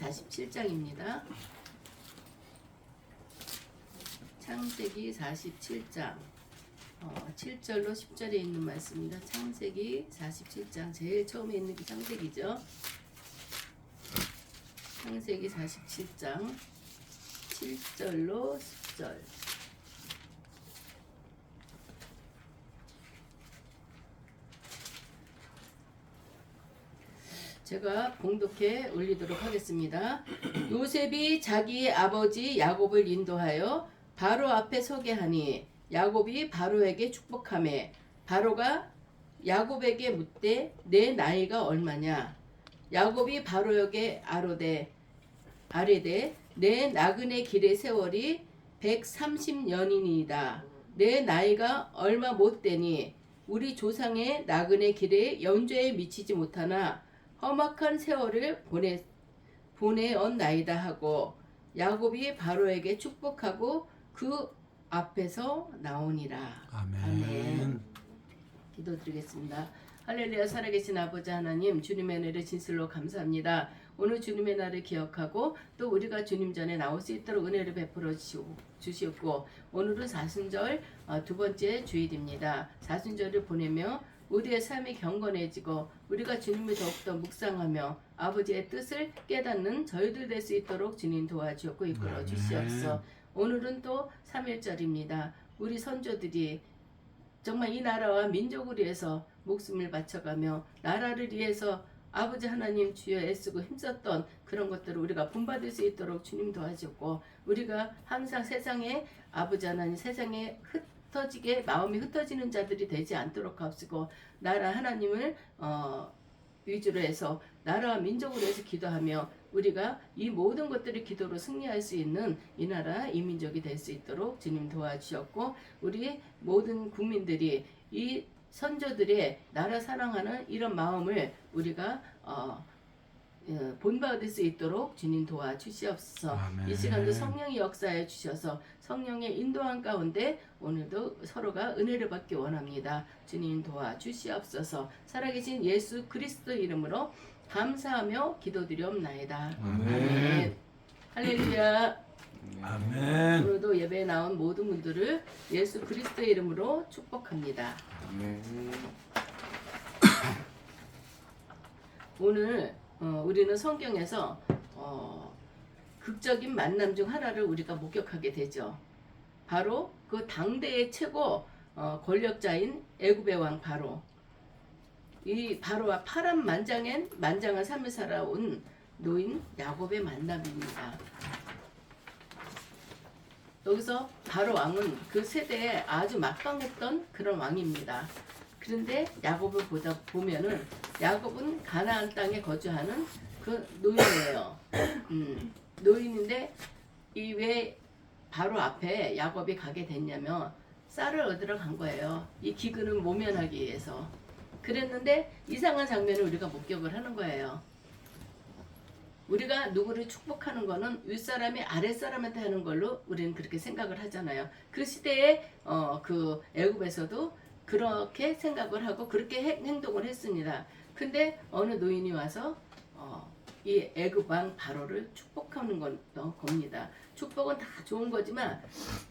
47장입니다. 창세기 47장 7절로 10절에 있는 말씀입니다. 창세기 47장 제일 처음에 있는 게 창세기죠. 창세기 47장 7절로 10절. 제가 봉독해 올리도록 하겠습니다. 요셉이 자기 아버지 야곱을 인도하여 바로 앞에 서게 하니 야곱이 바로에게 축복하매 바로가 야곱에게 묻되 내 나이가 얼마냐. 야곱이 바로에게 아뢰되 내 나그네 길의 세월이 130년이니이다. 내 나이가 얼마 못 되니 우리 조상의 나그네 길에 연좌에 미치지 못하나 험악한 세월을 보내었나이다 하고 야곱이 바로에게 축복하고 그 앞에서 나오니라. 아멘. 기도드리겠습니다. 할렐루야. 살아계신 아버지 하나님, 주님의 은혜를 진실로 감사합니다. 오늘 주님의 날을 기억하고 또 우리가 주님 전에 나올 수 있도록 은혜를 베풀어 주시옵고, 오늘은 사순절 두 번째 주일입니다. 사순절을 보내며 우리의 삶이 경건해지고 우리가 주님을 더욱더 묵상하며 아버지의 뜻을 깨닫는 저희들 될 수 있도록 주님 도와주옵고 이끌어 주시옵소서. 오늘은 또 3일절입니다. 우리 선조들이 정말 이 나라와 민족을 위해서 목숨을 바쳐가며 나라를 위해서 아버지 하나님 주여 애쓰고 힘썼던 그런 것들을 우리가 본받을 수 있도록 주님 도와주고, 우리가 항상 세상에 아버지 하나님 세상에 흩어지게 마음이 흩어지는 자들이 되지 않도록 하옵시고, 나라 하나님을 위주로 해서 나라와 민족을 위해서 기도하며 우리가 이 모든 것들을 기도로 승리할 수 있는 이 나라 이 민족이 될 수 있도록 주님 도와주셨고, 우리 모든 국민들이 이 선조들의 나라 사랑하는 이런 마음을 우리가 본받을 수 있도록 주님 도와주시옵소서. 아멘. 이 시간도 성령이 역사해 주셔서 성령의 인도한 가운데 오늘도 서로가 은혜를 받기 원합니다. 주님 도와주시옵소서. 살아계신 예수 그리스도 이름으로 감사하며 기도드리옵나이다. 아멘. 아멘. 할렐루야. 아멘. 오늘도 예배에 나온 모든 분들을 예수 그리스도의 이름으로 축복합니다. 아멘. 오늘 우리는 성경에서 극적인 만남 중 하나를 우리가 목격하게 되죠. 바로 그 당대의 최고 권력자인 애굽의 왕 바로. 이 바로와 파란만장한 삶을 살아온 노인 야곱의 만남입니다. 여기서 바로 왕은 그 세대에 아주 막강했던 그런 왕입니다. 그런데 야곱을 보면은 야곱은 가나안 땅에 거주하는 그 노인이에요. 노인인데 이 왜 바로 앞에 야곱이 가게 됐냐면 쌀을 얻으러 간 거예요. 이 기근을 모면하기 위해서. 그랬는데 이상한 장면을 우리가 목격을 하는 거예요. 우리가 누구를 축복하는 거는 윗사람이 아랫사람한테 하는 걸로 우리는 그렇게 생각을 하잖아요. 그 시대에 그 애굽에서도 그렇게 생각을 하고 그렇게 행동을 했습니다. 근데 어느 노인이 와서 이 애굽 왕 바로를 축복하는 겁니다. 축복은 다 좋은 거지만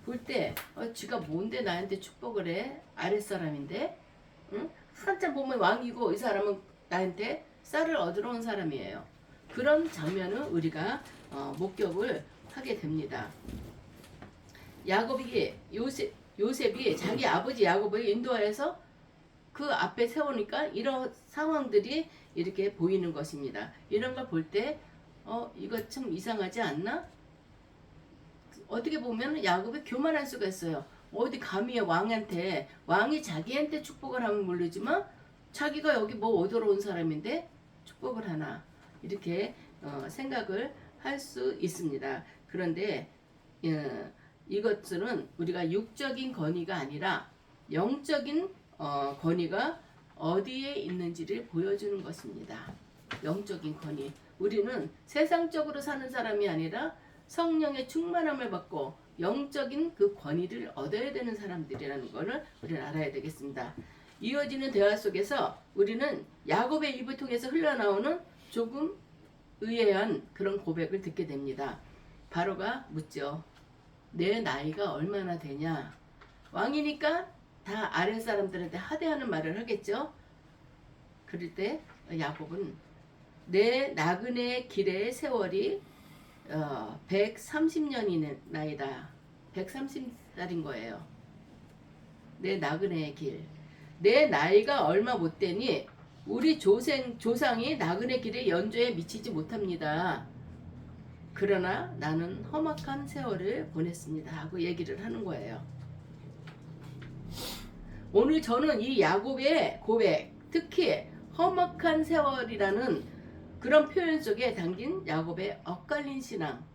볼 때 쥐가 뭔데 나한테 축복을 해? 아랫사람인데? 응? 한참 보면 왕이고 이 사람은 나한테 쌀을 얻으러 온 사람이에요. 그런 장면을 우리가 목격을 하게 됩니다. 요셉이 자기 아버지 야곱을 인도하여서 그 앞에 세우니까 이런 상황들이 이렇게 보이는 것입니다. 이런 걸 볼 때 이거 참 이상하지 않나? 어떻게 보면 야곱이 교만할 수가 있어요. 어디 감히 왕이 자기한테 축복을 하면 모르지만 자기가 여기 뭐 얻으러 온 사람인데 축복을 하나, 이렇게 생각을 할 수 있습니다. 그런데 이것들은 우리가 육적인 권위가 아니라 영적인 권위가 어디에 있는지를 보여주는 것입니다. 영적인 권위. 우리는 세상적으로 사는 사람이 아니라 성령의 충만함을 받고 영적인 그 권위를 얻어야 되는 사람들이라는 것을 우리는 알아야 되겠습니다. 이어지는 대화 속에서 우리는 야곱의 입을 통해서 흘러나오는 조금 의아한 그런 고백을 듣게 됩니다. 바로가 묻죠. 내 나이가 얼마나 되냐? 왕이니까 다 아랫 사람들한테 하대하는 말을 하겠죠. 그럴 때 야곱은 내 나그네 길의 세월이 130년이 나이다. 130살인 거예요. 내 나그네의 길. 내 나이가 얼마 못 되니 우리 조상이 나그네 길의 연조에 미치지 못합니다. 그러나 나는 험악한 세월을 보냈습니다. 하고 얘기를 하는 거예요. 오늘 저는 이 야곱의 고백, 특히 험악한 세월이라는 그런 표현 속에 담긴 야곱의 엇갈린 신앙,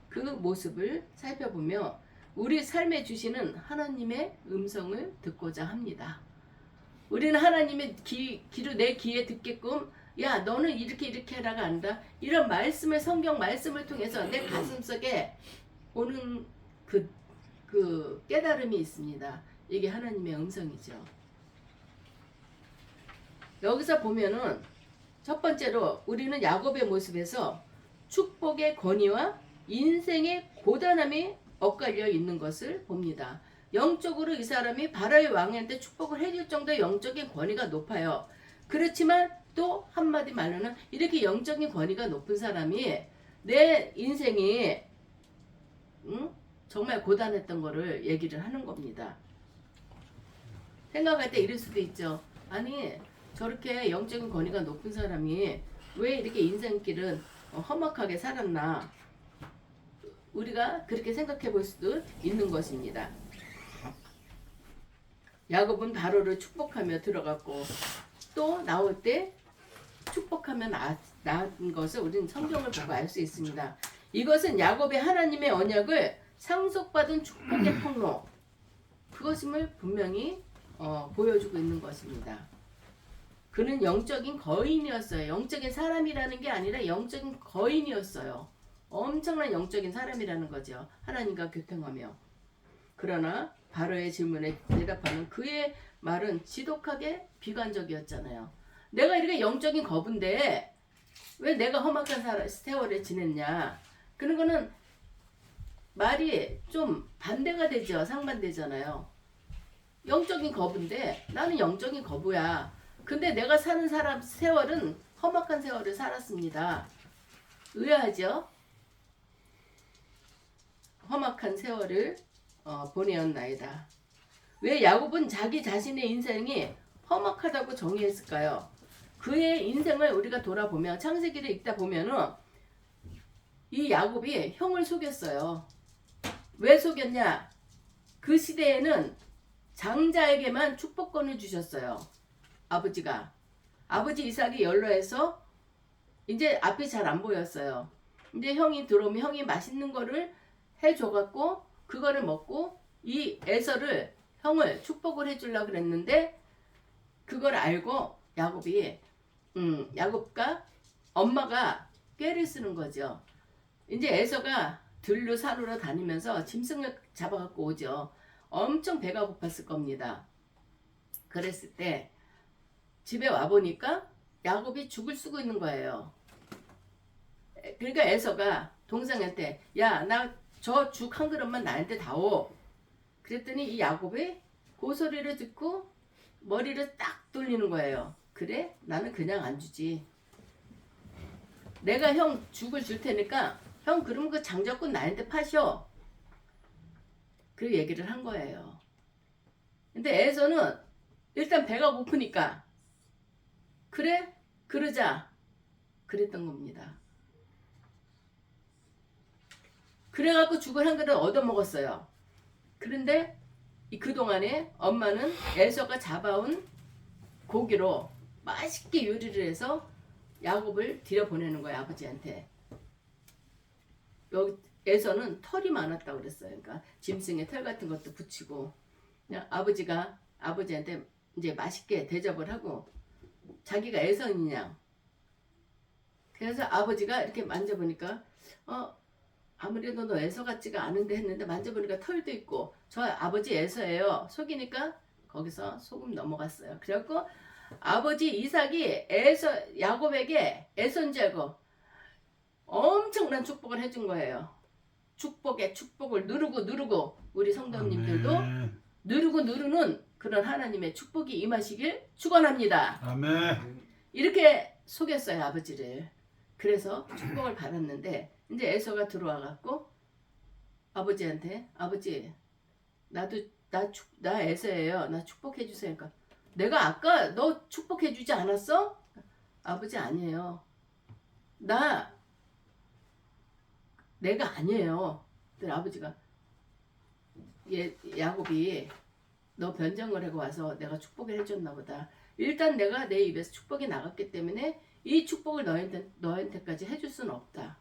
그 모습을 살펴보며 우리 삶에 주시는 하나님의 음성을 듣고자 합니다. 우리는 하나님의 귀로 내 귀에 듣게끔 야 너는 이렇게 해라가 아니라 이런 말씀을 성경 말씀을 통해서 내 가슴속에 오는 그 깨달음이 있습니다. 이게 하나님의 음성이죠. 여기서 보면은 첫 번째로 우리는 야곱의 모습에서 축복의 권위와 인생의 고단함이 엇갈려 있는 것을 봅니다. 영적으로 이 사람이 바로의 왕한테 축복을 해줄 정도의 영적인 권위가 높아요. 그렇지만 또 한마디 말로는 이렇게 영적인 권위가 높은 사람이 내 인생이 정말 고단했던 거를 얘기를 하는 겁니다. 생각할 때 이럴 수도 있죠. 아니 저렇게 영적인 권위가 높은 사람이 왜 이렇게 인생길은 험악하게 살았나, 우리가 그렇게 생각해 볼 수도 있는 것입니다. 야곱은 바로를 축복하며 들어갔고 또 나올 때 축복하며 나온 것을 우리는 성경을 보고 알 수 있습니다. 이것은 야곱의 하나님의 언약을 상속받은 축복의 통로, 그것임을 분명히 보여주고 있는 것입니다. 그는 영적인 거인이었어요. 영적인 사람이라는 게 아니라 영적인 거인이었어요. 엄청난 영적인 사람이라는 거죠. 하나님과 교통하며. 그러나 바로의 질문에 대답하는 그의 말은 지독하게 비관적이었잖아요. 내가 이렇게 영적인 거부인데 왜 내가 험악한 세월을 지냈냐. 그런 거는 말이 좀 반대가 되죠. 상반되잖아요. 영적인 거부인데 나는 영적인 거부야. 근데 내가 사는 세월은 험악한 세월을 살았습니다. 의아하죠? 험악한 세월을 보내었나이다. 왜 야곱은 자기 자신의 인생이 험악하다고 정의했을까요? 그의 인생을 우리가 돌아보면 창세기를 읽다 보면은 이 야곱이 형을 속였어요. 왜 속였냐? 그 시대에는 장자에게만 축복권을 주셨어요. 아버지 이삭이 연로해서 이제 앞이 잘 안 보였어요. 이제 형이 들어오면 형이 맛있는 거를 해줘갖고 그거를 먹고 이 에서를 형을 축복을 해주려고 그랬는데 그걸 알고 야곱이 야곱과 엄마가 꾀를 쓰는 거죠. 이제 에서가 들로 산으로 다니면서 짐승을 잡아갖고 오죠. 엄청 배가 고팠을 겁니다. 그랬을 때 집에 와보니까 야곱이 죽을 쓰고 있는 거예요. 그러니까 에서가 동생한테 야 나 저 죽 한 그릇만 나한테 다오. 그랬더니 이 야곱이 그 소리를 듣고 머리를 딱 돌리는 거예요. 그래? 나는 그냥 안 주지. 내가 형 죽을 줄 테니까 형 그러면 그 장작꾼 나한테 파셔. 그 얘기를 한 거예요. 근데 에서는 일단 배가 고프니까 그래? 그러자. 그랬던 겁니다. 그래갖고 죽을 한 그릇 얻어먹었어요. 그런데 그동안에 엄마는 에서가 잡아온 고기로 맛있게 요리를 해서 야곱을 들여보내는 거예요. 아버지한테. 여기 에서는 털이 많았다고 그랬어요. 그러니까 짐승의 털 같은 것도 붙이고 그냥 아버지한테 이제 맛있게 대접을 하고 자기가 에서이냐. 그래서 아버지가 이렇게 만져보니까 아무래도 너 에서 같지가 않은데 했는데 만져보니까 털도 있고 저 아버지 에서예요. 속이니까 거기서 소금 넘어갔어요. 그래갖고 아버지 이삭이 야곱에게 에서인 줄 알고 엄청난 축복을 해준 거예요. 축복에 축복을 누르고 우리 성도님들도 아멘. 누르는 그런 하나님의 축복이 임하시길 축원합니다. 아멘. 이렇게 속였어요, 아버지를. 그래서 축복을 받았는데 이제 에서가 들어와 갖고 아버지한테, 아버지 나 에서예요. 나 축복해 주세요. 그러니까 내가 아까 너 축복해 주지 않았어? 아버지 아니에요. 내가 아니에요. 그랬더니 아버지가 야곱이 너 변장을 하고 와서 내가 축복을 해줬나 보다. 일단 내가 내 입에서 축복이 나갔기 때문에 이 축복을 너한테까지 해줄 수는 없다.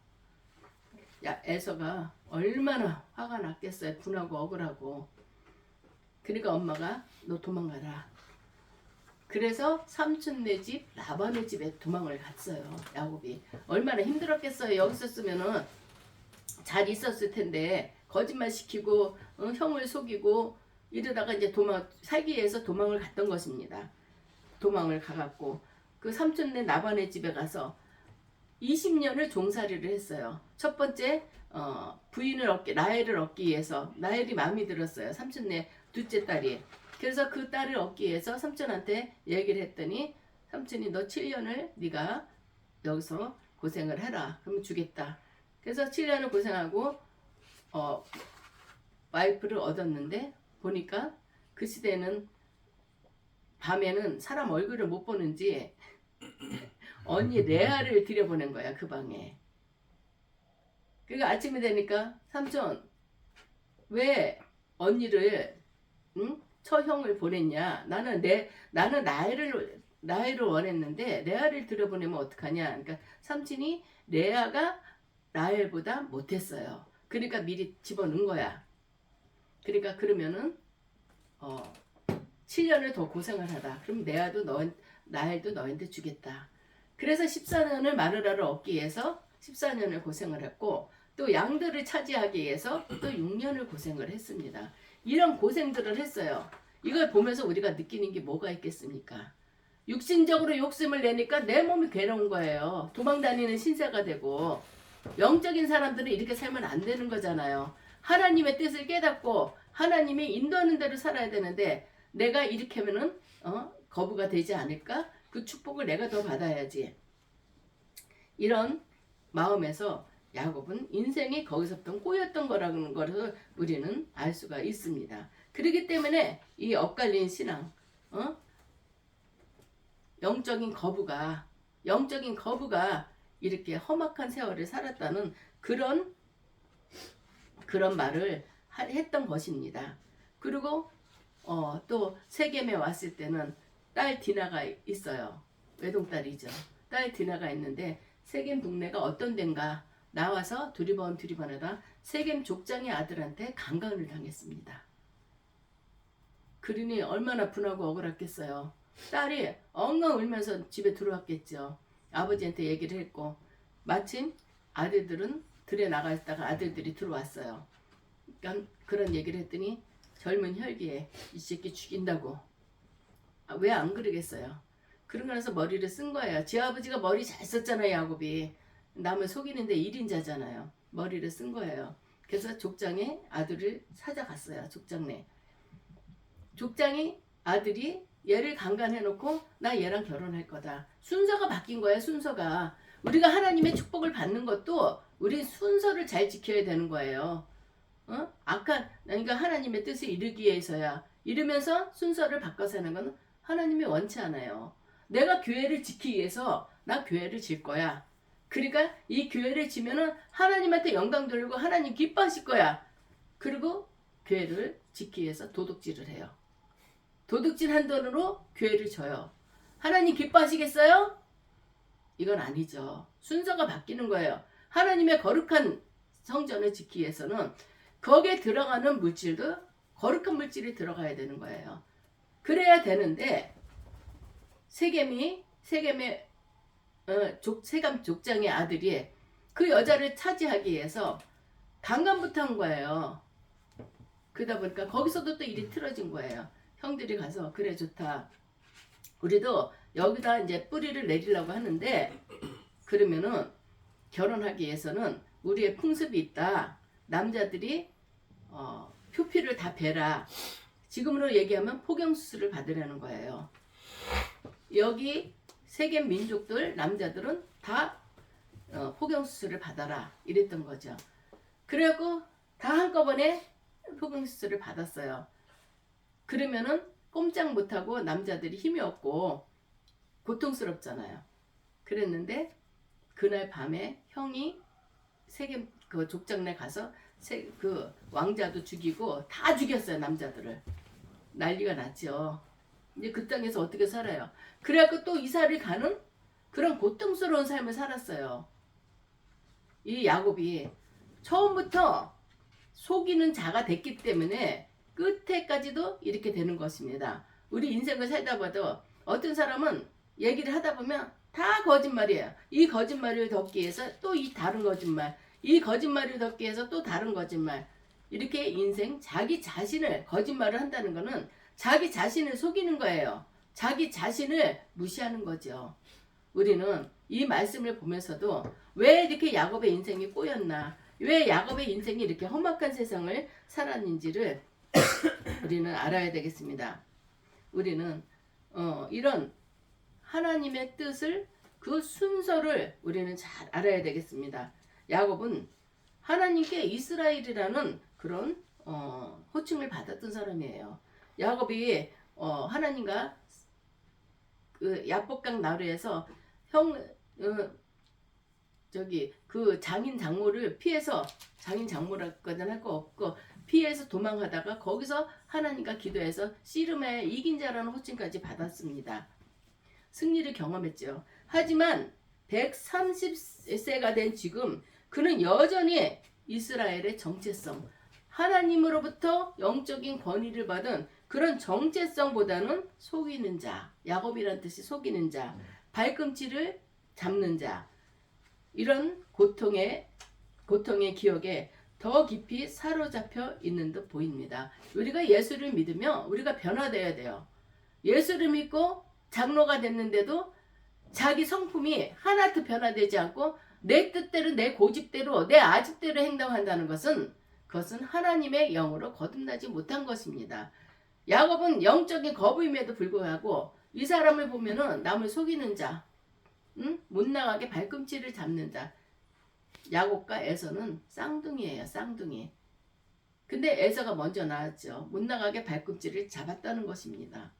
에서가 얼마나 화가 났겠어요. 분하고 억울하고. 그러니까 엄마가 너 도망가라. 그래서 삼촌네 집 라반의 집에 도망을 갔어요. 야곱이 얼마나 힘들었겠어요. 여기 있었으면은 잘 있었을 텐데 거짓말 시키고 형을 속이고 이러다가 이제 살기 위해서 도망을 갔던 것입니다. 도망을 가갖고 그 삼촌네 라반의 집에 가서 20년을 종살이를 했어요. 첫 번째 라헬을 얻기 위해서. 라헬이 마음이 들었어요. 삼촌네 둘째 딸이. 그래서 그 딸을 얻기 위해서 삼촌한테 얘기를 했더니 삼촌이 너 7년을 네가 여기서 고생을 해라. 그러면 주겠다. 그래서 7년을 고생하고 와이프를 얻었는데 보니까 그 시대는 밤에는 사람 얼굴을 못 보는지 언니 레아를 들여보낸 거야, 그 방에. 그러니까 아침이 되니까 삼촌 왜 언니를 처형을 보냈냐? 나는 라헬을 원했는데 레아를 들여보내면 어떡하냐? 그러니까 삼촌이 레아가 라헬보다 못했어요. 그러니까 미리 집어넣은 거야. 그러니까 그러면은 7년을 더 고생을 하다. 그럼 라헬도 너한테 주겠다. 그래서 14년을 마누라를 얻기 위해서 14년을 고생을 했고 또 양들을 차지하기 위해서 또 6년을 고생을 했습니다. 이런 고생들을 했어요. 이걸 보면서 우리가 느끼는 게 뭐가 있겠습니까? 육신적으로 욕심을 내니까 내 몸이 괴로운 거예요. 도망다니는 신세가 되고 영적인 사람들은 이렇게 살면 안 되는 거잖아요. 하나님의 뜻을 깨닫고 하나님이 인도하는 대로 살아야 되는데 내가 이렇게 하면은 거부가 되지 않을까? 그 축복을 내가 더 받아야지. 이런 마음에서 야곱은 인생이 거기서부터 꼬였던 거라는 것을 우리는 알 수가 있습니다. 그렇기 때문에 이 엇갈린 신앙, 영적인 거부가 이렇게 험악한 세월을 살았다는 그런 말을 했던 것입니다. 그리고 또 세겜에 왔을 때는 딸 디나가 있어요. 외동딸이죠. 딸 디나가 있는데 세겜 동네가 어떤 데인가 나와서 두리번하다 세겜 족장의 아들한테 강간을 당했습니다. 그러니 얼마나 분하고 억울했겠어요. 딸이 엉엉 울면서 집에 들어왔겠죠. 아버지한테 얘기를 했고 마침 아들들은 들에 나가 있다가 아들들이 들어왔어요. 그러니까 그런 얘기를 했더니 젊은 혈기에 이 새끼 죽인다고. 왜 안 그러겠어요. 그러고 나서 머리를 쓴 거예요. 지 아버지가 머리 잘 썼잖아요. 야곱이. 남을 속이는데 1인자잖아요. 머리를 쓴 거예요. 그래서 족장의 아들을 찾아갔어요. 족장네. 족장이 아들이 얘를 강간해놓고 나 얘랑 결혼할 거다. 순서가 바뀐 거예요. 순서가. 우리가 하나님의 축복을 받는 것도 우리 순서를 잘 지켜야 되는 거예요. 그러니까 하나님의 뜻을 이루기 위해서야. 이러면서 순서를 바꿔서 하는 건 하나님이 원치 않아요. 내가 교회를 지키기 위해서 나 교회를 질 거야. 그러니까 이 교회를 지면은 하나님한테 영광 돌리고 하나님 기뻐하실 거야. 그리고 교회를 지키기 위해서 도둑질을 해요. 도둑질 한 돈으로 교회를 져요. 하나님 기뻐하시겠어요? 이건 아니죠. 순서가 바뀌는 거예요. 하나님의 거룩한 성전을 지키기 위해서는 거기에 들어가는 물질도 거룩한 물질이 들어가야 되는 거예요. 그래야 되는데 세겜의 세겜 족장의 아들이 그 여자를 차지하기 위해서 강간부터 한 거예요. 그러다 보니까 거기서도 또 일이 틀어진 거예요. 형들이 가서 그래 좋다. 우리도 여기다 이제 뿌리를 내리려고 하는데 그러면은 결혼하기 위해서는 우리의 풍습이 있다. 남자들이 표피를 다 베라. 지금으로 얘기하면 포경수술을 받으려는 거예요. 여기 세계 민족들 남자들은 다 포경수술을 받아라 이랬던 거죠. 그리고 다 한꺼번에 포경수술을 받았어요. 그러면은 꼼짝 못하고 남자들이 힘이 없고 고통스럽잖아요. 그랬는데 그날 밤에 형이 세계 그 족장내 가서 그 왕자도 죽이고 다 죽였어요. 남자들을. 난리가 났죠. 이제 그 땅에서 어떻게 살아요. 그래갖고 또 이사를 가는 그런 고통스러운 삶을 살았어요. 이 야곱이 처음부터 속이는 자가 됐기 때문에 끝에까지도 이렇게 되는 것입니다. 우리 인생을 살다 봐도 어떤 사람은 얘기를 하다 보면 다 거짓말이에요. 이 거짓말을 덮기 위해서 또 이 다른 거짓말, 이 거짓말을 덮기 위해서 또 다른 거짓말. 이렇게 인생 자기 자신을 거짓말을 한다는 거는 자기 자신을 속이는 거예요. 자기 자신을 무시하는 거죠. 우리는 이 말씀을 보면서도 왜 이렇게 야곱의 인생이 꼬였나, 왜 야곱의 인생이 이렇게 험악한 세상을 살았는지를 우리는 알아야 되겠습니다. 우리는 이런 하나님의 뜻을 그 순서를 우리는 잘 알아야 되겠습니다. 야곱은 하나님께 이스라엘이라는 그런 호칭을 받았던 사람이에요. 야곱이 하나님과 그 야복강 나루에서 그 장인 장모를 피해서, 장인 장모라고는 할 거 없고 피해서 도망하다가 거기서 하나님과 기도해서 씨름에 이긴 자라는 호칭까지 받았습니다. 승리를 경험했죠. 하지만 130세가 된 지금 그는 여전히 이스라엘의 정체성, 하나님으로부터 영적인 권위를 받은 그런 정체성보다는 속이는 자, 야곱이란 뜻이 속이는 자, 발꿈치를 잡는 자, 이런 고통의 기억에 더 깊이 사로잡혀 있는 듯 보입니다. 우리가 예수를 믿으며 우리가 변화되어야 돼요. 예수를 믿고 장로가 됐는데도 자기 성품이 하나도 변화되지 않고 내 뜻대로, 내 고집대로, 내 아집대로 행동한다는 것은 그것은 하나님의 영으로 거듭나지 못한 것입니다. 야곱은 영적인 거부임에도 불구하고 이 사람을 보면은 남을 속이는 자, 못 나가게 발꿈치를 잡는 자. 야곱과 에서는 쌍둥이에요. 쌍둥이. 근데 에서가 먼저 나왔죠. 못 나가게 발꿈치를 잡았다는 것입니다.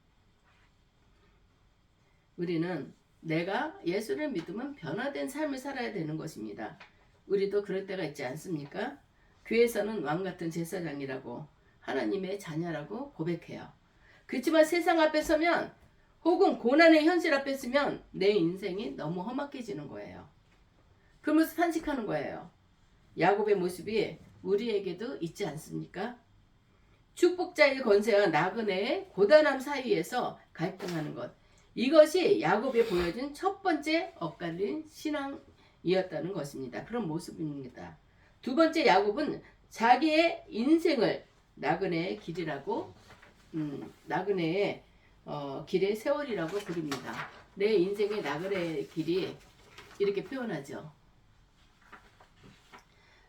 우리는 내가 예수를 믿으면 변화된 삶을 살아야 되는 것입니다. 우리도 그럴 때가 있지 않습니까? 교회에서는 왕같은 제사장이라고, 하나님의 자녀라고 고백해요. 그렇지만 세상 앞에 서면, 혹은 고난의 현실 앞에 서면 내 인생이 너무 험악해지는 거예요. 그러면서 탄식하는 거예요. 야곱의 모습이 우리에게도 있지 않습니까? 축복자의 권세와 나그네의 고단함 사이에서 갈등하는 것. 이것이 야곱에 보여준 첫 번째 엇갈린 신앙이었다는 것입니다. 그런 모습입니다. 두 번째, 야곱은 자기의 인생을 나그네의 길이라고, 나그네의 길의 세월이라고 부릅니다. 내 인생의 나그네의 길이 이렇게 표현하죠.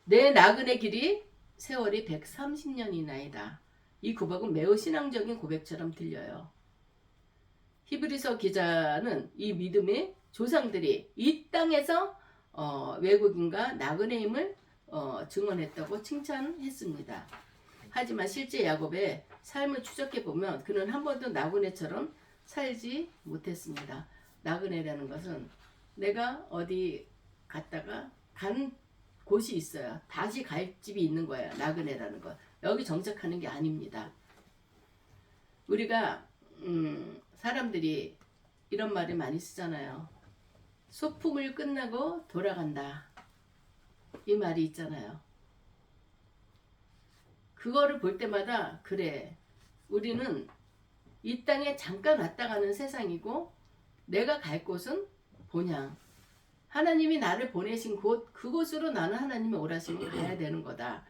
내 나그네 길이 세월이 130년이나이다. 이 고백은 매우 신앙적인 고백처럼 들려요. 히브리서 기자는 이 믿음의 조상들이 이 땅에서 외국인과 나그네임을 증언했다고 칭찬했습니다. 하지만 실제 야곱의 삶을 추적해보면 그는 한 번도 나그네처럼 살지 못했습니다. 나그네라는 것은 내가 어디 갔다가 간 곳이 있어요. 다시 갈 집이 있는 거예요. 나그네라는 것. 여기 정착하는 게 아닙니다. 우리가 사람들이 이런 말을 많이 쓰잖아요. 소풍을 끝나고 돌아간다. 이 말이 있잖아요. 그거를 볼 때마다 그래. 우리는 이 땅에 잠깐 왔다 가는 세상이고 내가 갈 곳은 본향. 하나님이 나를 보내신 곳, 그곳으로 나는 하나님의 오라심을 가야 되는 거다.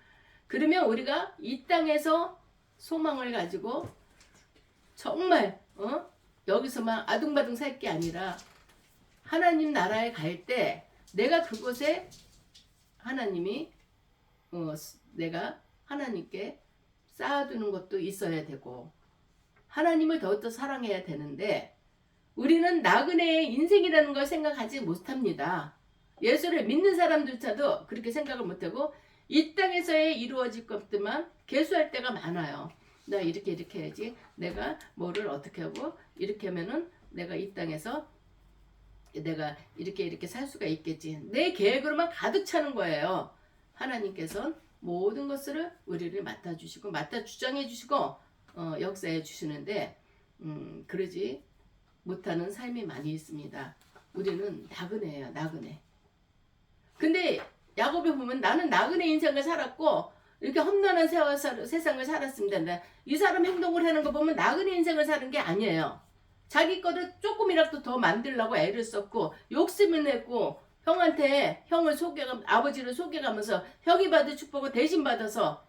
그러면 우리가 이 땅에서 소망을 가지고 정말 여기서만 아둥바둥 살 게 아니라 하나님 나라에 갈 때 내가 그곳에 하나님이 내가 하나님께 쌓아두는 것도 있어야 되고 하나님을 더욱더 사랑해야 되는데 우리는 나그네의 인생이라는 걸 생각하지 못합니다. 예수를 믿는 사람들조차도 그렇게 생각을 못하고 이 땅에서의 이루어질 것들만 계수할 때가 많아요. 나 이렇게 해야지. 내가 뭐를 어떻게 하고 이렇게 하면은 내가 이 땅에서 내가 이렇게 살 수가 있겠지. 내 계획으로만 가득 차는 거예요. 하나님께서는 모든 것을 우리를 맡아주시고 주장해 주시고 역사해 주시는데 그러지 못하는 삶이 많이 있습니다. 우리는 나그네예요. 나그네. 근데 야곱에 보면 나는 나그네 인생을 살았고 이렇게 험난한 세상을 살았습니다. 이 사람 행동을 하는 거 보면 나그네 인생을 사는 게 아니에요. 자기 거를 조금이라도 더 만들려고 애를 썼고 욕심을 냈고 형을 아버지를 속여가면서 형이 받은 축복을 대신 받아서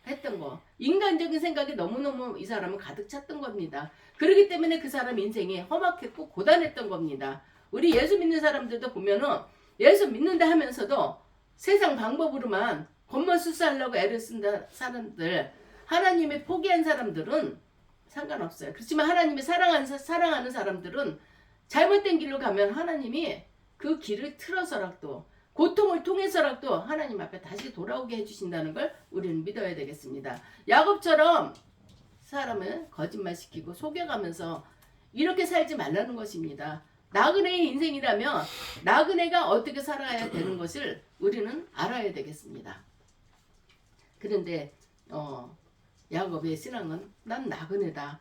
했던 거. 인간적인 생각이 너무너무 이 사람은 가득 찼던 겁니다. 그렇기 때문에 그 사람 인생이 험악했고 고단했던 겁니다. 우리 예수 믿는 사람들도 보면은 예수 믿는다 하면서도 세상 방법으로만 겉멋수수하려고 애를 쓴 사람들, 하나님이 포기한 사람들은 상관없어요. 그렇지만 하나님이 사랑하는 사람들은 잘못된 길로 가면 하나님이 그 길을 틀어서라도 고통을 통해서라도 하나님 앞에 다시 돌아오게 해주신다는 걸 우리는 믿어야 되겠습니다. 야곱처럼 사람을 거짓말시키고 속여가면서 이렇게 살지 말라는 것입니다. 나그네의 인생이라면 나그네가 어떻게 살아야 되는 것을 우리는 알아야 되겠습니다. 그런데 야곱의 신앙은 난 나그네다.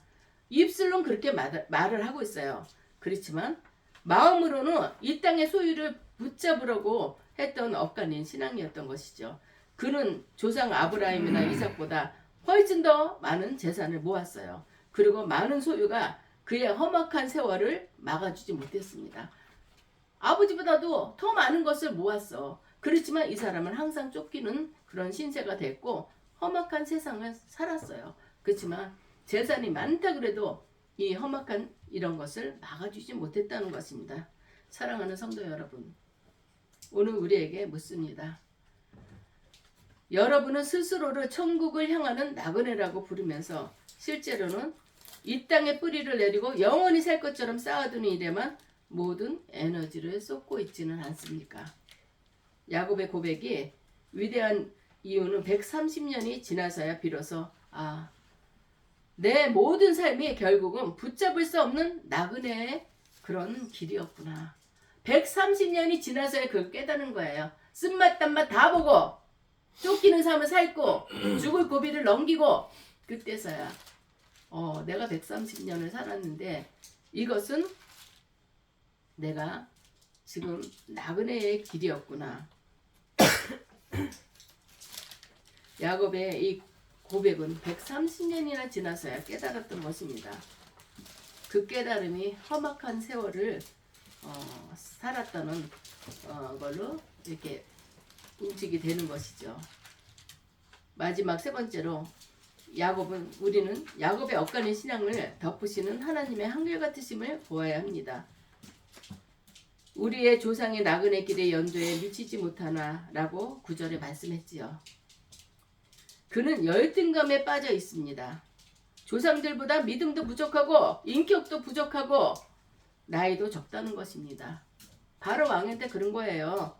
입술로는 그렇게 말을 하고 있어요. 그렇지만 마음으로는 이 땅의 소유를 붙잡으려고 했던 엇갈린 신앙이었던 것이죠. 그는 조상 아브라함이나 이삭보다 훨씬 더 많은 재산을 모았어요. 그리고 많은 소유가 그의 험악한 세월을 막아주지 못했습니다. 아버지보다도 더 많은 것을 모았어. 그렇지만 이 사람은 항상 쫓기는 그런 신세가 됐고 험악한 세상을 살았어요. 그렇지만 재산이 많다 그래도 이 험악한 이런 것을 막아주지 못했다는 것입니다. 사랑하는 성도 여러분, 오늘 우리에게 묻습니다. 여러분은 스스로를 천국을 향하는 나그네라고 부르면서 실제로는 이 땅에 뿌리를 내리고 영원히 살 것처럼 쌓아두는 일에만 모든 에너지를 쏟고 있지는 않습니까? 야곱의 고백이 위대한 이유는 130년이 지나서야 비로소 내 모든 삶이 결국은 붙잡을 수 없는 나그네의 그런 길이었구나. 130년이 지나서야 그걸 깨닫는 거예요. 쓴맛 단맛 다 보고 쫓기는 삶을 살고 죽을 고비를 넘기고 그때서야 내가 130년을 살았는데 이것은 내가 지금 나그네의 길이었구나. 야곱의 이 고백은 130년이나 지나서야 깨달았던 것입니다. 그 깨달음이 험악한 세월을 살았다는 걸로 이렇게 인식이 되는 것이죠. 마지막 세 번째로 우리는 야곱의 엇갈린 신앙을 덮으시는 하나님의 한결같으심을 보아야 합니다. 우리의 조상의 나그네 길의 연도에 미치지 못하나 라고 9절에 말씀했지요. 그는 열등감에 빠져 있습니다. 조상들보다 믿음도 부족하고 인격도 부족하고 나이도 적다는 것입니다. 바로 왕한테 그런 거예요.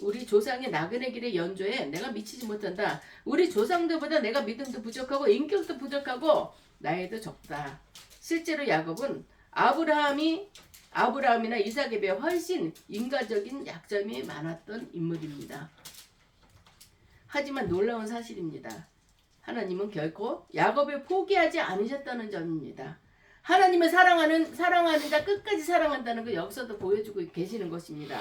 우리 조상의 나그네 길의 연조에 내가 미치지 못한다. 우리 조상들보다 내가 믿음도 부족하고 인격도 부족하고 나이도 적다. 실제로 야곱은 아브라함이나 이삭에 비해 훨씬 인간적인 약점이 많았던 인물입니다. 하지만 놀라운 사실입니다. 하나님은 결코 야곱을 포기하지 않으셨다는 점입니다. 하나님을 사랑하는 자 끝까지 사랑한다는 걸 여기서도 보여주고 계시는 것입니다.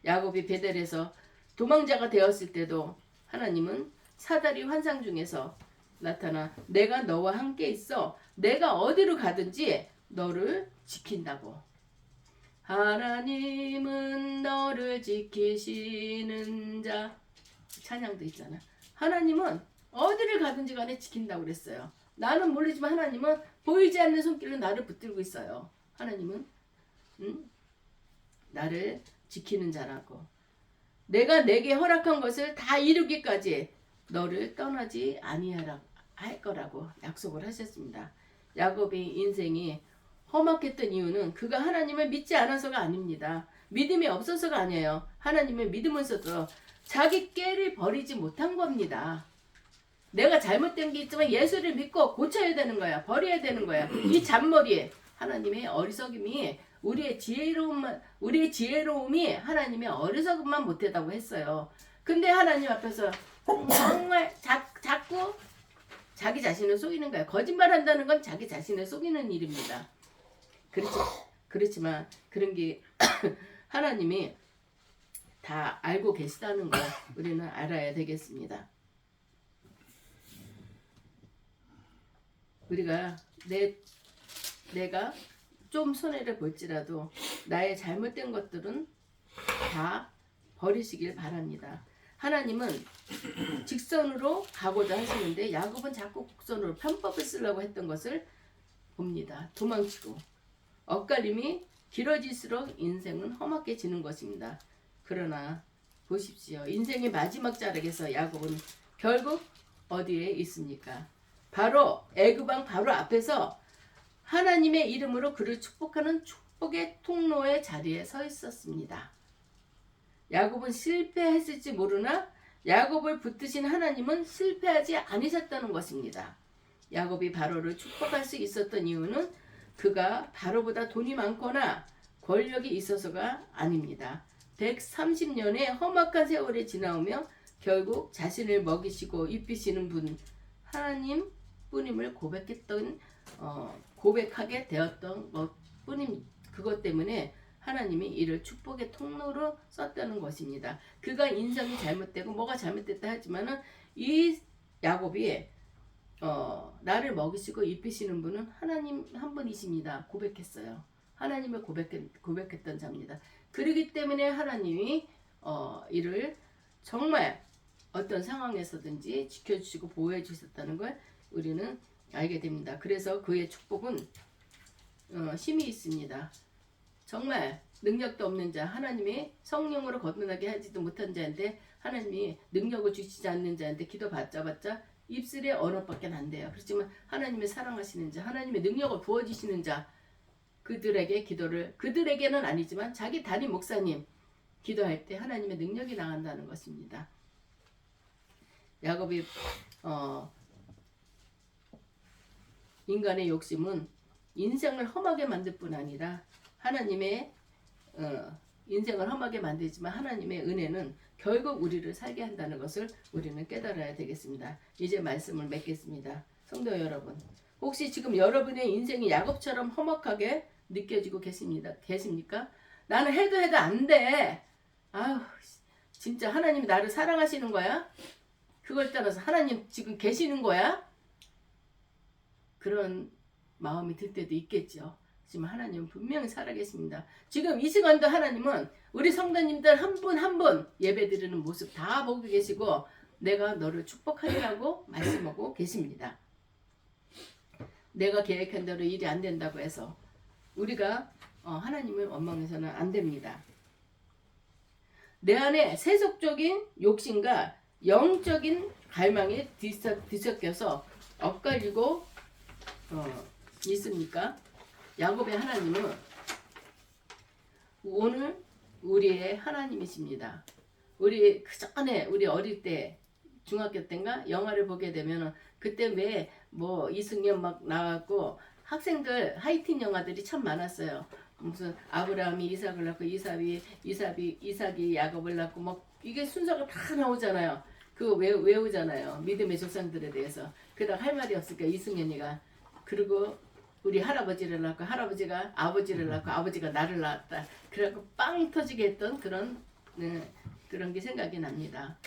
야곱이 베델에서 도망자가 되었을 때도 하나님은 사다리 환상 중에서 나타나 내가 너와 함께 있어 내가 어디로 가든지 너를 지킨다고. 하나님은 너를 지키시는 자 찬양도 있잖아. 하나님은 어디를 가든지 간에 지킨다고 그랬어요. 나는 모르지만 하나님은 보이지 않는 손길로 나를 붙들고 있어요. 하나님은 나를 지키는 자라고. 내가 내게 허락한 것을 다 이루기까지 너를 떠나지 아니하라 할 거라고 약속을 하셨습니다. 야곱의 인생이 험악했던 이유는 그가 하나님을 믿지 않아서가 아닙니다. 믿음이 없어서가 아니에요. 하나님의 믿음을 써도 자기 깨를 버리지 못한 겁니다. 내가 잘못된 게 있지만 예수를 믿고 고쳐야 되는 거야. 버려야 되는 거야. 이 잔머리 하나님의 어리석음이 우리의 지혜로움이 하나님의 어리석음만 못했다고 했어요. 근데 하나님 앞에서 정말 자꾸 자기 자신을 속이는 거야. 거짓말한다는 건 자기 자신을 속이는 일입니다. 그렇지만 그런 게 하나님이 다 알고 계시다는 거 우리는 알아야 되겠습니다. 우리가 내가 좀 손해를 볼지라도 나의 잘못된 것들은 다 버리시길 바랍니다. 하나님은 직선으로 가고자 하시는데 야곱은 자꾸 곡선으로 편법을 쓰려고 했던 것을 봅니다. 도망치고 엇갈림이 길어질수록 인생은 험악해지는 것입니다. 그러나 보십시오. 인생의 마지막 자락에서 야곱은 결국 어디에 있습니까? 바로 애굽왕 바로 앞에서 하나님의 이름으로 그를 축복하는 축복의 통로의 자리에 서 있었습니다. 야곱은 실패했을지 모르나 야곱을 붙드신 하나님은 실패하지 않으셨다는 것입니다. 야곱이 바로를 축복할 수 있었던 이유는 그가 바로보다 돈이 많거나 권력이 있어서가 아닙니다. 130년의 험악한 세월이 지나오며 결국 자신을 먹이시고 입히시는 분 하나님 뿐임을 고백하게 되었던 것뿐임. 그것 때문에 하나님이 이를 축복의 통로로 썼다는 것입니다. 그가 인성이 잘못되고 뭐가 잘못됐다 하지만은 이 야곱이 나를 먹이시고 입히시는 분은 하나님 한 분이십니다. 고백했어요. 하나님을 고백했던 자입니다. 그러기 때문에 하나님이 이를 정말 어떤 상황에서든지 지켜주시고 보호해 주셨다는 걸 우리는 알게 됩니다. 그래서 그의 축복은 힘이 있습니다. 정말 능력도 없는 자, 하나님이 성령으로 거듭나게 하지도 못한 자인데 하나님이 능력을 주시지 않는 자인데 기도 받자봤자 입술의 언어밖에 안 돼요. 그렇지만 하나님의 사랑하시는 자, 하나님의 능력을 부어주시는 자, 그들에게는 아니지만 자기 담임 목사님 기도할 때 하나님의 능력이 나간다는 것입니다. 야곱이 인간의 욕심은 인생을 험하게 만들 뿐 아니라 하나님의 인생을 험하게 만들지만 하나님의 은혜는 결국 우리를 살게 한다는 것을 우리는 깨달아야 되겠습니다. 이제 말씀을 맺겠습니다. 성도 여러분, 혹시 지금 여러분의 인생이 야곱처럼 험악하게 느껴지고 계십니까? 나는 해도 안 돼. 아유, 진짜 하나님이 나를 사랑하시는 거야? 그걸 떠나서 하나님 지금 계시는 거야? 그런 마음이 들 때도 있겠죠. 하지만 하나님은 분명히 살아계십니다. 지금 이 시간도 하나님은 우리 성도님들 한 분 한 분 예배 드리는 모습 다 보고 계시고 내가 너를 축복하리라고 말씀하고 계십니다. 내가 계획한 대로 일이 안 된다고 해서 우리가 하나님을 원망해서는 안 됩니다. 내 안에 세속적인 욕심과 영적인 갈망이 뒤섞여서 엇갈리고 있습니까? 야곱의 하나님은 오늘 우리의 하나님이십니다. 우리 그전에 우리 어릴 때 중학교 때인가 영화를 보게 되면 그때 왜 뭐 이승연 막 나왔고 학생들 하이틴 영화들이 참 많았어요. 무슨 아브라함이 이삭을 낳고 이삭이 야곱을 낳고 막 이게 순서가 다 나오잖아요. 그거 외우잖아요. 믿음의 조상들에 대해서. 그러다 할 말이 없으니까 이승연이가 그리고 우리 할아버지를 낳고 할아버지가 아버지를 낳고 아버지가 나를 낳았다. 그래갖고 빵 터지게 했던 그런 게 생각이 납니다.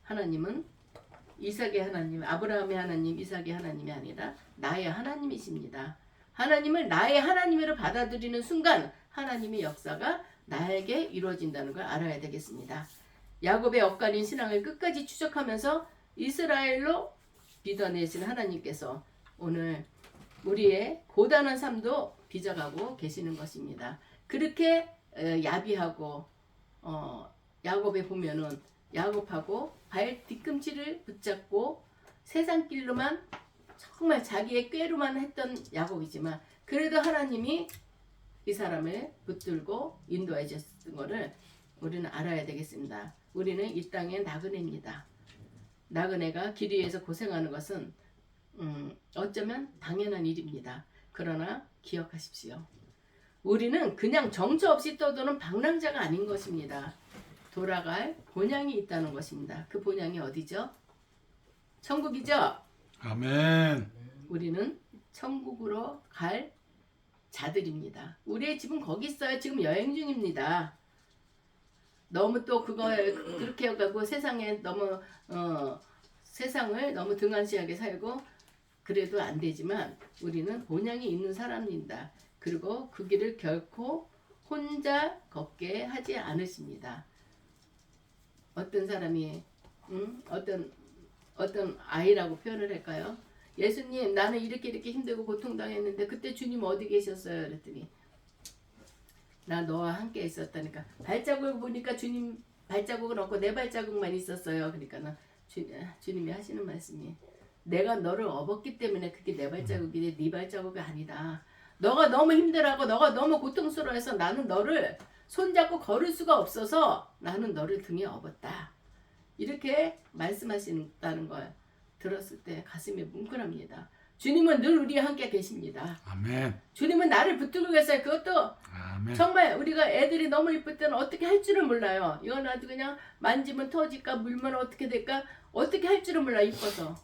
하나님은 이삭의 하나님, 아브라함의 하나님, 이삭의 하나님이 아니라 나의 하나님이십니다. 하나님을 나의 하나님으로 받아들이는 순간 하나님의 역사가 나에게 이루어진다는 걸 알아야 되겠습니다. 야곱의 엇갈린 신앙을 끝까지 추적하면서 이스라엘로 빚어내신 하나님께서 오늘 우리의 고단한 삶도 빚어가고 계시는 것입니다. 그렇게 야비하고 야곱에 보면은 야곱하고 발 뒤꿈치를 붙잡고 세상 길로만 정말 자기의 꾀로만 했던 야곱이지만 그래도 하나님이 이 사람을 붙들고 인도해 줬던 것을 우리는 알아야 되겠습니다. 우리는 이 땅의 나그네입니다. 나그네가 길 위에서 고생하는 것은 어쩌면 당연한 일입니다. 그러나 기억하십시오. 우리는 그냥 정처 없이 떠도는 방랑자가 아닌 것입니다. 돌아갈 본향이 있다는 것입니다. 그 본향이 어디죠? 천국이죠? 아멘. 우리는 천국으로 갈 자들입니다. 우리의 집은 거기 있어요. 지금 여행 중입니다. 너무 또 그렇게 해가고 세상에 너무 세상을 너무 등한시하게 살고 그래도 안 되지만 우리는 본향이 있는 사람입니다. 그리고 그 길을 결코 혼자 걷게 하지 않으십니다. 어떤 사람이 어떤 아이라고 표현을 할까요? 예수님, 나는 이렇게 힘들고 고통당했는데 그때 주님 어디 계셨어요? 그랬더니 나 너와 함께 있었다니까. 발자국을 보니까 주님 발자국은 없고 내 발자국만 있었어요. 그러니까 주님이 하시는 말씀이 내가 너를 업었기 때문에 그게 내 발자국이지 네 발자국이 아니다. 너가 너무 힘들어하고 너가 너무 고통스러워해서 나는 너를 손잡고 걸을 수가 없어서 나는 너를 등에 업었다. 이렇게 말씀하신다는 걸 들었을 때 가슴이 뭉클합니다. 주님은 늘 우리와 함께 계십니다. 아멘. 주님은 나를 붙들고 계세요. 그것도 아멘. 정말 우리가 애들이 너무 이쁠 때는 어떻게 할 줄을 몰라요. 이건 아주 그냥 만지면 터질까 물면 어떻게 될까 어떻게 할 줄을 몰라 이뻐서.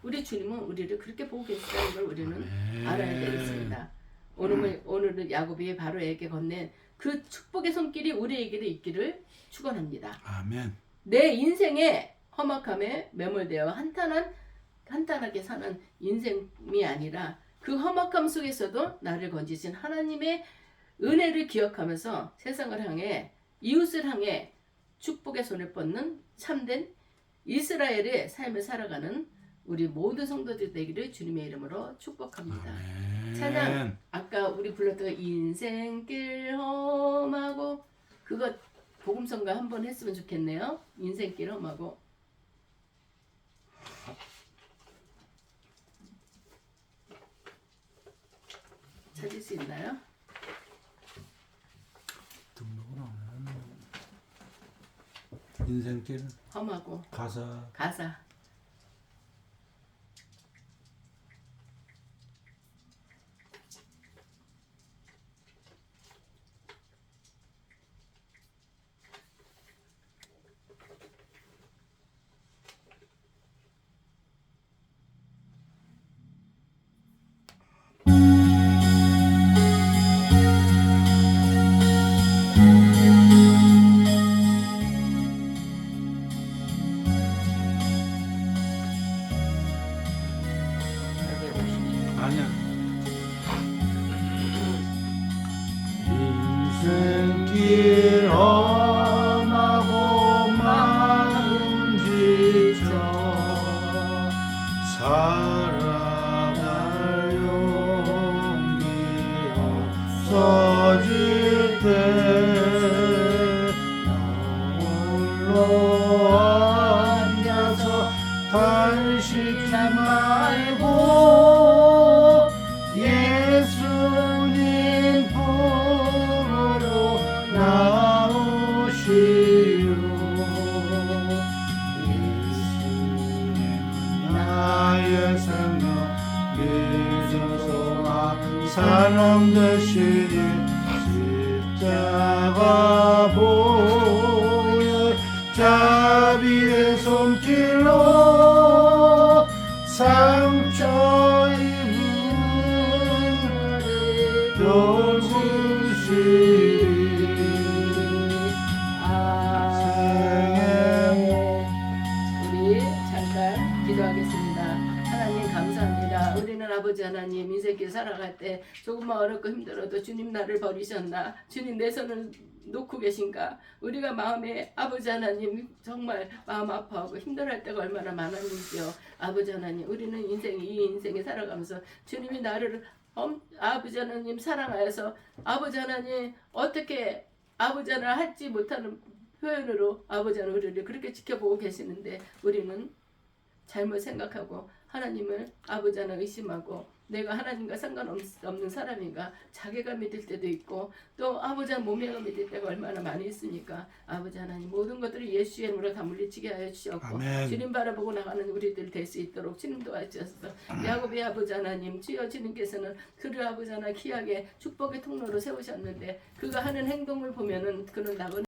우리 주님은 우리를 그렇게 보고 계시다는 걸 우리는 아멘. 알아야 되겠습니다. 오늘은 야곱이 바로에게 건넨 그 축복의 손길이 우리에게도 있기를 축원합니다. 아멘. 내 인생의 험악함에 매몰되어 한탄하게 사는 인생이 아니라 그 험악함 속에서도 나를 건지신 하나님의 은혜를 기억하면서 세상을 향해 이웃을 향해 축복의 손을 뻗는 참된 이스라엘의 삶을 살아가는 우리 모든 성도들 되기를 주님의 이름으로 축복합니다. 아멘. 찬양 아까 우리 불렀던 인생길 험하고 그거 복음성가 한번 했으면 좋겠네요. 인생길 험하고 찾을 수 있나요? 등록을 안 하네. 인생길 험하고 가사 아니야. 인생길 험하고 마음 지쳐 살아갈 용기 없어질 때 나 홀로 앉아서 단식하지 말고 예수님 품으로 나오시오. 예수님 나의 생명 믿음 소망 사랑 되시니 십자가 보혈 자비의 손길로 상처 입은 돌구시리 우리 잠깐 기도하겠습니다. 하나님 감사합니다. 우리는 아버지 하나님 인생길 살아갈 때 조금만 어렵고 힘들어도 주님 나를 버리셨나? 주님 내 손을 놓고 계신가? 우리가 마음에 아버지 하나님 정말 마음 아파하고 힘들어할 때가 얼마나 많았는지요. 아버지 하나님 우리는 이 인생에 살아가면서 주님이 나를 아버지 하나님 사랑하여서 아버지 하나님 어떻게 아버지 하나님 하지 못하는 표현으로 아버지 하나님 우리를 그렇게 지켜보고 계시는데 우리는 잘못 생각하고 하나님을 아버지 하나 의심하고 내가 하나님과 상관없는 사람인가 자기가 믿을 때도 있고 또 아버지 하나 몸에가 믿을 때가 얼마나 많이 있으니까 아버지 하나님 모든 것들을 예수의 이름으로 다 물리치게 하여 주시옵고 아멘. 주님 바라보고 나가는 우리들 될 수 있도록 주님 도와주셔서 야곱의 아버지 하나님 주여 주님께서는 그를 아버지 하나 귀하게 축복의 통로로 세우셨는데 그가 하는 행동을 보면은 그는 나그네